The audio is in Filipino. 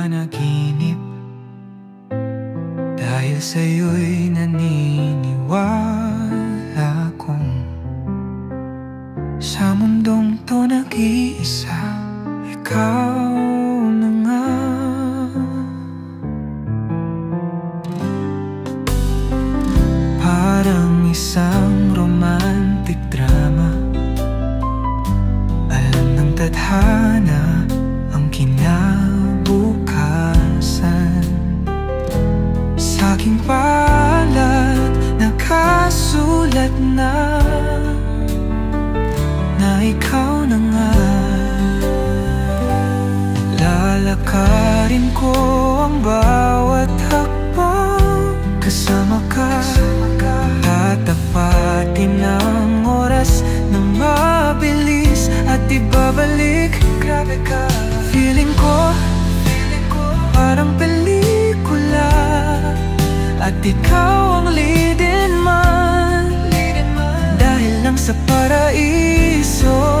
panaginip, dahil sa'yo'y naniniwala kong sa mundong to nag-iisa, ikaw na nga. Parang isang romantic drama, alam ng tadhana ang kinabukasan. Sa aking palad nakasulat na ikaw na nga. Lalakarin ko ang bawat hakbang kasama ka. Tatapatin ang oras na mabilis at ibabalik. Grabe ka. Feeling ko parang pelikula, at ikaw ang leading man, dahil lang sa paraiso.